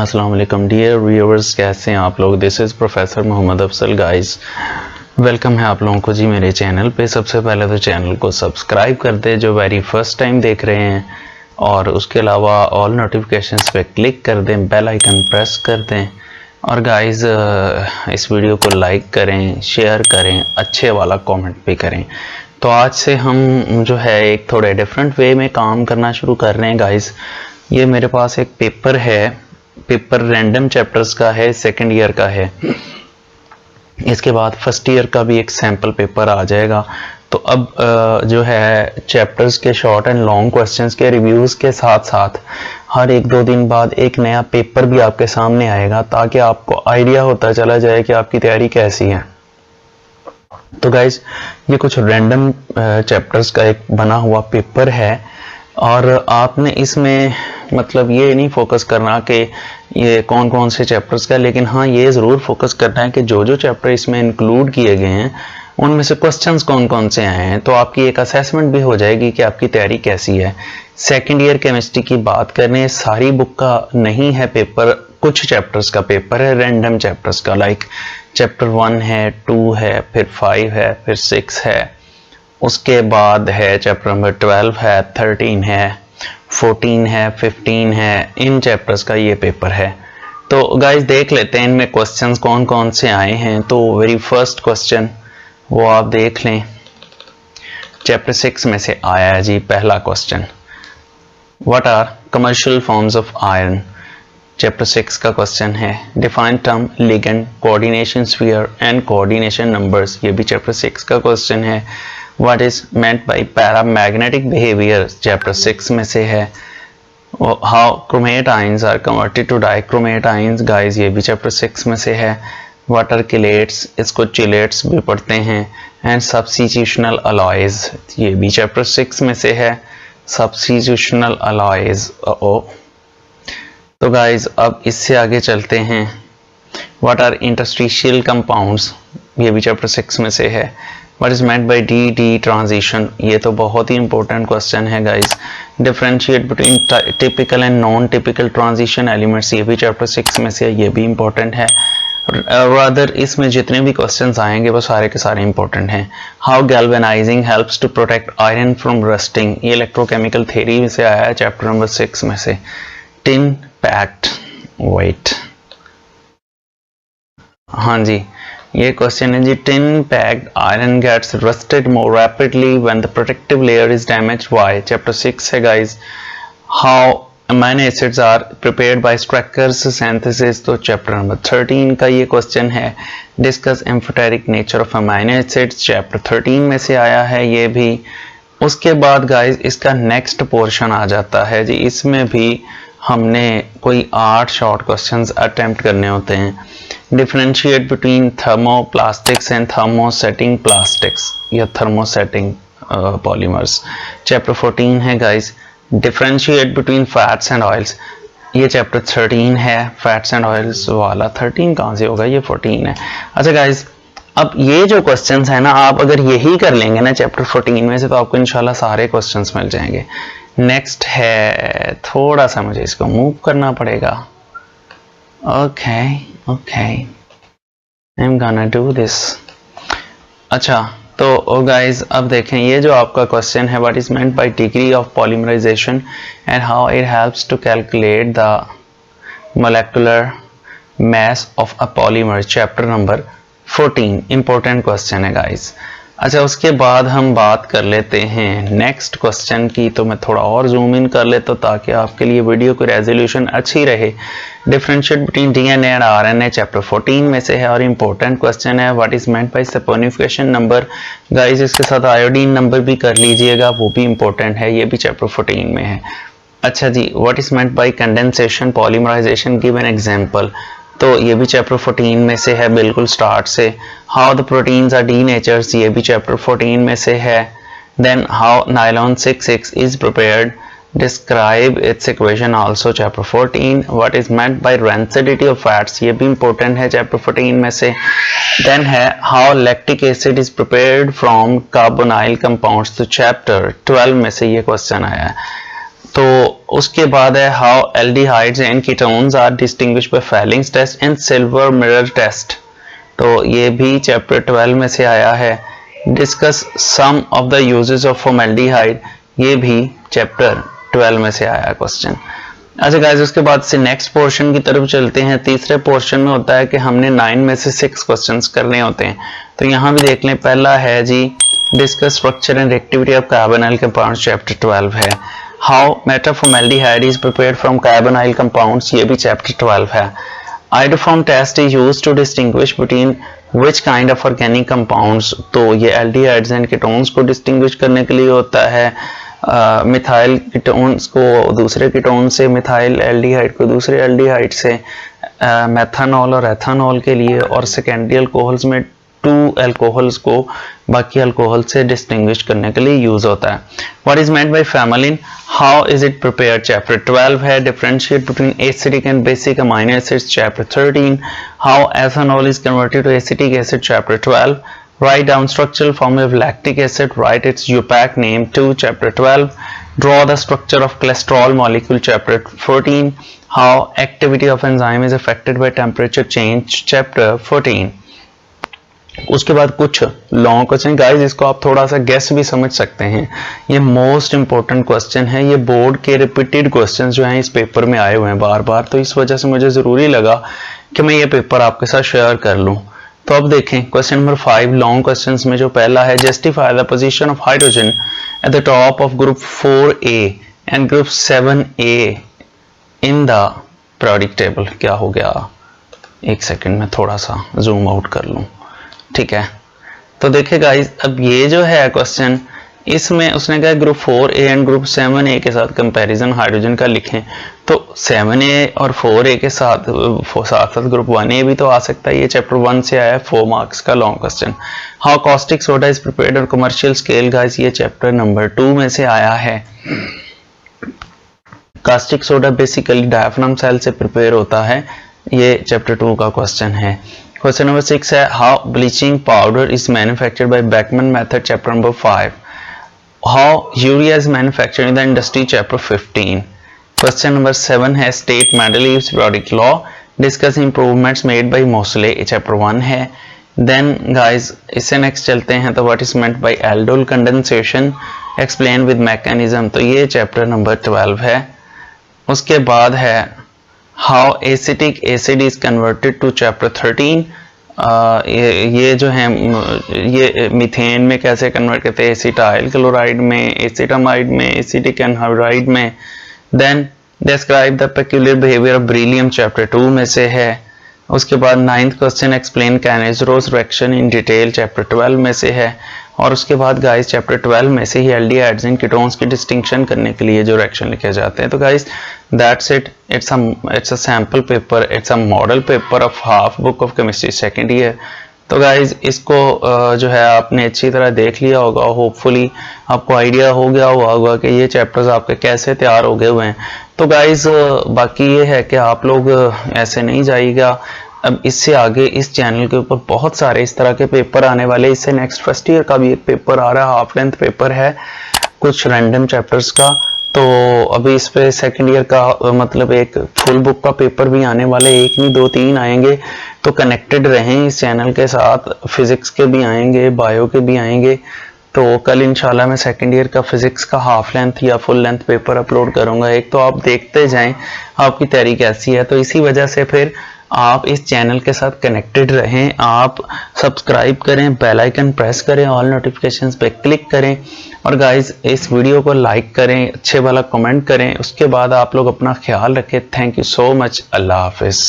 अस्सलाम वालेकुम dear viewers, कैसे हैं आप लोग। This is professor Mohammad Afsal guys. Welcome है आप लोगों को जी मेरे चैनल पे। सबसे पहले तो चैनल को सब्सक्राइब कर दें जो वेरी फर्स्ट टाइम देख रहे हैं, और उसके अलावा ऑल नोटिफिकेशंस पे क्लिक कर दें, बेल आइकन प्रेस कर दें, और गाइस इस वीडियो को लाइक करें, शेयर करें, अच्छे वाला कमेंट भी करें। तो आज से हम जो है एक थोड़े डिफरेंट वे में काम करना शुरू कर रहे हैं गाइस। ये मेरे पास एक पेपर है, पेपर रैंडम चैप्टर्स का है, सेकंड ईयर का है। इसके बाद फर्स्ट ईयर का भी एक सैम्पल पेपर आ जाएगा। तो अब जो है चैप्टर्स के शॉर्ट एंड लॉन्ग क्वेश्चंस के रिव्यूज़ के साथ साथ हर एक दो दिन बाद एक नया पेपर भी आपके सामने आएगा, ताकि आपको आइडिया होता चला जाए कि आपकी तैयारी कैसी है। तो गाइज ये कुछ रैंडम चैप्टर्स का एक बना हुआ पेपर है, और आपने इसमें मतलब ये नहीं फोकस करना कि ये कौन कौन से चैप्टर्स का, लेकिन हाँ ये ज़रूर फोकस करना है कि जो जो चैप्टर इसमें इंक्लूड किए गए हैं उनमें से क्वेश्चंस कौन कौन से आए हैं। तो आपकी एक असेसमेंट भी हो जाएगी कि आपकी तैयारी कैसी है। सेकेंड ईयर केमिस्ट्री की बात करें, सारी बुक का नहीं है पेपर, कुछ चैप्टर्स का पेपर है, रैंडम चैप्टर्स का। लाइक चैप्टर 1 है, 2 है, फिर 5 है, फिर 6 है, उसके बाद है चैप्टर नंबर 12 है, 13 है, 14 है, 15 है। इन चैप्टर्स का ये पेपर है। तो गाइज देख लेते हैं इनमें क्वेश्चंस कौन कौन से आए हैं। तो वेरी फर्स्ट क्वेश्चन वो आप देख लें, चैप्टर 6 में से आया है जी पहला question. What are commercial forms of iron. Chapter 6 का क्वेश्चन है। Define term ligand, coordination sphere and coordination numbers. ये भी चैप्टर 6 का क्वेश्चन है। What is meant by paramagnetic behavior, chapter 6 में से है। How chromatines are converted to dichromatines, guys ये भी चैप्टर 6 में से है। What are chelates, इसको chelates भी पढ़ते हैं। And substitutional alloys, ये भी चैप्टर 6 में से है। Substitutional alloys, तो guys अब इससे आगे चलते हैं। What are interstitial compounds, ये भी चैप्टर 6 में से है। What is meant by D-D transition, ये तो बहुत ही इंपॉर्टेंट क्वेश्चन है guys. Differentiate between typical and non typical transition elements, ये भी चैप्टर 6 में से है, ये भी इंपॉर्टेंट है। रादर इसमें जितने भी क्वेश्चंस आएंगे वो सारे के सारे इंपॉर्टेंट हैं। How galvanizing helps to protect iron from rusting, ये इलेक्ट्रोकेमिकल थ्योरी में से आया है, चैप्टर नंबर 6 में से। टिन पैक्ड वेट, हाँ जी ये क्वेश्चन है जी। Tin packed iron gets rusted more rapidly when the protective layer is damaged, why, chapter 6 है guys. How amino acids are prepared by Strecker's synthesis, तो चैप्टर नंबर 13 का ये क्वेश्चन है। Discuss amphoteric nature of amino acids, chapter 13 में से आया है ये भी। उसके बाद गाइस इसका नेक्स्ट पोर्शन आ जाता है जी, इसमें भी हमने कोई 8 शॉर्ट क्वेश्चंस अटेम्प्ट करने होते हैं। Differentiate between thermoplastics and thermosetting plastics या थर्मोसेटिंग पॉलीमर्स, चैप्टर 14 है guys. Differentiate between fats and oils, ये चैप्टर 13 है। फैट्स एंड ऑयल्स वाला 13 कहाँ से होगा, ये 14 है। अच्छा गाइस अब ये जो क्वेश्चंस है ना, आप अगर यही कर लेंगे ना चैप्टर 14 में से, तो आपको इंशाल्लाह सारे क्वेश्चंस मिल जाएंगे। नेक्स्ट है, थोड़ा सा मुझे इसको मूव करना पड़ेगा। Okay okay, I am gonna do this. अच्छा तो गाइज अब देखें ये जो आपका क्वेश्चन है, what is meant by degree of polymerization and how it helps to calculate the molecular mass of a polymer, chapter number 14, important question है guys. अच्छा उसके बाद हम बात कर लेते हैं नेक्स्ट क्वेश्चन की। तो मैं थोड़ा और जूम इन कर लेता हूँ ताकि आपके लिए वीडियो की रेजोल्यूशन अच्छी रहे। Differentiate between DNA and RNA, chapter 14 में से है, और इंपॉर्टेंट क्वेश्चन है। What is meant bye saponification number, guys इसके साथ आयोडीन नंबर भी कर लीजिएगा, वो भी इंपॉर्टेंट है, ये भी चैप्टर 14 में है। अच्छा जी, what is meant by condensation polymerisation, give an example, तो ये भी चैप्टर 14 में से है, बिल्कुल स्टार्ट से। How the proteins are denatures, ये भी चैप्टर 14 में से है। Then how nylon 6 is prepared, describe its equation, also chapter 14। What is meant by rancidity of fats, ये भी इंपॉर्टेंट है, चैप्टर 14 में से। देन है how lactic acid is prepared from carbonyl compounds, तो चैप्टर 12 में से ये क्वेश्चन आया है। तो उसके बाद है how aldehydes and ketones are distinguished by Fehling's test and silver mirror test. तो ये भी चैप्टर 12 में से आया है। Discuss some of the uses of formaldehyde, ये भी चैप्टर 12 में से आया क्वेश्चन। अच्छा गाइस, उसके बाद से नेक्स्ट पोर्शन की तरफ चलते हैं। तीसरे पोर्शन में होता है कि हमने 9 में से 6 क्वेश्चंस करने होते हैं। तो यहाँ भी देख लें, पहला है जी discuss structure and activity of carbonyl compounds, chapter 12 है। How metaformaldehyde is prepared from carbonyl compounds, ये भी चैप्टर 12 है। Iodoform test is used to distinguish between which kind of organic compounds, तो ये एल्डिहाइड्स एंड कीटोन्स को distinguish करने के लिए होता है। मिथाइल कीटोन्स को दूसरे कीटोन से, मिथाइल एल्डिहाइड को दूसरे एल्डिहाइड से, मेथनॉल और एथनॉल के लिए, और सेकेंडरी अल्कोहल्स में 2 अल्कोहल्स को बाकी अल्कोहल से डिस्टिंग्विश करने के लिए यूज होता है। What is meant by formalin, how is it prepared, chapter 12 है। Differentiate between acidic and basic amino acids, chapter 13। How ethanol is converted to acetic acid, chapter 12। Write down structural formula of lactic acid, write its UPAC name, 2, chapter 12. Draw the structure of cholesterol molecule, chapter 14. How activity of enzyme is affected by temperature change, chapter 14. उसके बाद कुछ long question guys, इसको आप थोड़ा सा guess भी समझ सकते हैं। ये मोस्ट इंपॉर्टेंट क्वेश्चन है, ये बोर्ड के रिपीटेड क्वेश्चन जो हैं इस पेपर में आए हुए हैं बार बार, तो इस वजह से मुझे ज़रूरी लगा कि मैं ये पेपर आपके साथ शेयर कर लूँ। तो अब देखें क्वेश्चन नंबर 5 लॉन्ग क्वेश्चंस में जो पहला है, justify the position of hydrogen at the top of group 4A and group 7A in the periodic table. क्या हो गया, एक सेकंड में थोड़ा सा जूम आउट कर लूं, ठीक है। तो देखिए गाइस, अब ये जो है क्वेश्चन, इसमें उसने कहा group 4A and group 7A के साथ कंपैरिजन हाइड्रोजन का लिखें। तो 7A और 4A के साथ साथ ग्रुप 1A भी तो आ सकता है। ये चैप्टर 1 से आया है, 4 मार्क्स का long question. How caustic soda is prepared on commercial scale, guys ये चैप्टर नंबर 2 में से आया है। Caustic soda basically diaphragm cell से प्रिपेयर होता है, ये चैप्टर 2 का क्वेश्चन है। क्वेश्चन नंबर 6 है how bleaching powder is manufactured by Beckmann method, chapter number 5। How urea is manufactured in the industry, chapter 15. Question number 7 है state Mendeleev's periodic law, discuss improvements made by Moseley, chapter 1 है। Then guys इससे next चलते हैं, तो what is meant by aldol condensation, explain with mechanism, तो ये chapter number 12 है। उसके बाद है how acetic acid is converted to, chapter 13। ये जो है ये मीथेन में कैसे कन्वर्ट करते हैं, एसिटाइल क्लोराइड में, एसिटामाइड में, एसिटिक एनहाइड्राइड में। Then describe the peculiar behaviour of beryllium, chapter 2 में से है। उसके बाद 9th question explain Cannizzaro reaction in detail, chapter 12 में से है। और उसके बाद गाइस चैप्टर 12 में से ही एल्डिहाइड्स एंड कीटोन्स की डिस्टिंक्शन करने के लिए जो रिएक्शन लिखे जाते हैं। तो guys that's it, it's a sample paper, it's a model paper of half book of chemistry second year. तो गाइज इसको जो है आपने अच्छी तरह देख लिया होगा, होपफुली आपको आइडिया हो गया होगा कि ये चैप्टर्स आपके कैसे तैयार हो गए हुए हैं। तो गाइज बाकी ये है कि आप लोग ऐसे नहीं जाइएगा, अब इससे आगे इस चैनल के ऊपर बहुत सारे इस तरह के पेपर आने वाले। इससे नेक्स्ट फर्स्ट ईयर का भी एक पेपर आ रहा है, हाफ लेंथ पेपर है कुछ रैंडम चैप्टर्स का। तो अभी इस पे सेकेंड ईयर का मतलब एक फुल बुक का पेपर भी आने वाले, एक नहीं 2-3 आएंगे। तो कनेक्टेड रहें इस चैनल के साथ, फिजिक्स के भी आएंगे, बायो के भी आएंगे। तो कल इंशाल्लाह मैं सेकेंड ईयर का फिजिक्स का हाफ लेंथ या फुल लेंथ पेपर अपलोड करूंगा एक, तो आप देखते जाएं आपकी तैयारी कैसी है। तो इसी वजह से फिर आप इस चैनल के साथ कनेक्टेड रहें, आप सब्सक्राइब करें, बेल आइकन प्रेस करें, ऑल नोटिफिकेशंस पे क्लिक करें और गाइज इस वीडियो को लाइक करें, अच्छे वाला कमेंट करें। उसके बाद आप लोग अपना ख्याल रखें। थैंक यू सो मच, अल्लाह हाफिज़।